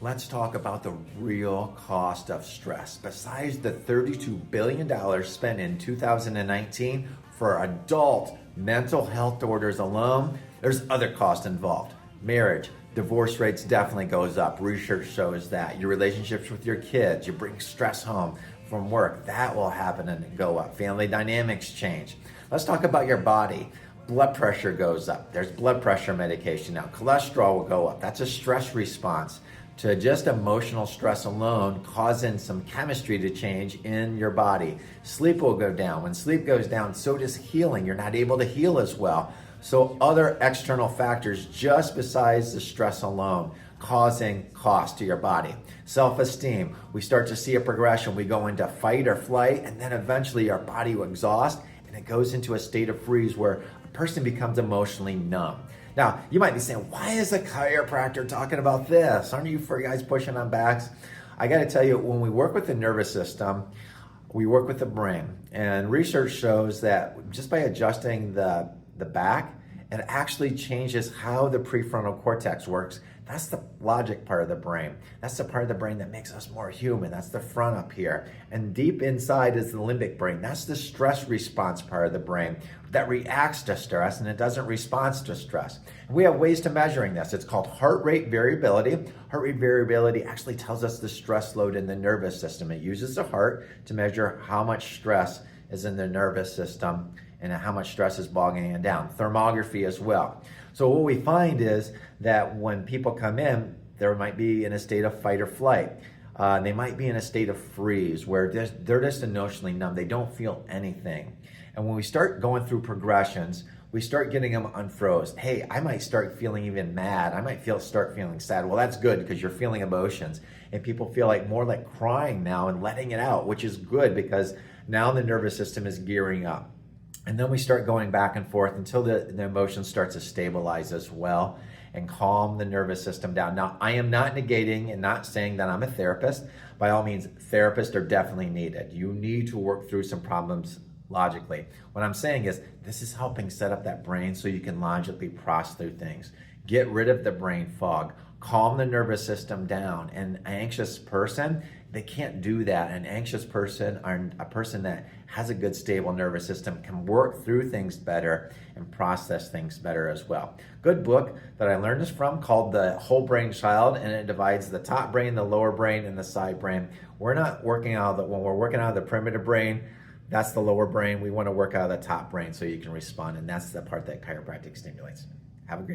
Let's talk about the real cost of stress. Besides the $32 billion spent in 2019 for adult mental health disorders alone, there's other costs involved. Marriage, divorce rates definitely goes up. Research shows that. Your relationships with your kids, you bring stress home from work, that will happen and go up. Family dynamics change. Let's talk about your body. Blood pressure goes up. There's blood pressure medication now. Cholesterol will go up. That's a stress response to just emotional stress alone, causing some chemistry to change in your body. Sleep will go down. When sleep goes down, so does healing. You're not able to heal as well. So other external factors just besides the stress alone causing cost to your body. Self-esteem, we start to see a progression. We go into fight or flight, and then eventually our body will exhaust and it goes into a state of freeze where a person becomes emotionally numb. Now, you might be saying, why is a chiropractor talking about this? Aren't you for guys pushing on backs? I got to tell you, when we work with the nervous system, we work with the brain. And research shows that just by adjusting the back, it actually changes how the prefrontal cortex works. That's the logic part of the brain. That's the part of the brain that makes us more human. That's the front up here. And deep inside is the limbic brain. That's the stress response part of the brain that reacts to stress and it doesn't respond to stress. And we have ways to measuring this. It's called heart rate variability. Heart rate variability actually tells us the stress load in the nervous system. It uses the heart to measure how much stress is in the nervous system and how much stress is bogging it down. Thermography as well. So what we find is that when people come in, they might be in a state of fight or flight. They might be in a state of freeze where they're just emotionally numb. They don't feel anything. And when we start going through progressions, we start getting them unfroze. Hey, I might start feeling even mad. I might start feeling sad. Well, that's good because you're feeling emotions. And people feel like more like crying now and letting it out, which is good because now the nervous system is gearing up. And then we start going back and forth until the emotion starts to stabilize as well and calm the nervous system down. Now, I am not negating and not saying that I'm a therapist. By all means, therapists are definitely needed. You need to work through some problems logically. What I'm saying is this is helping set up that brain so you can logically process through things. Get rid of the brain fog. Calm the nervous system down. An anxious person, they can't do that. An anxious person or a person that has a good stable nervous system can work through things better and process things better as well. Good book that I learned this from called The Whole Brain Child, and it divides the top brain, the lower brain, and the side brain. We're not working out of when we're working out of the primitive brain, that's the lower brain. We want to work out of the top brain so you can respond, and that's the part that chiropractic stimulates. Have a great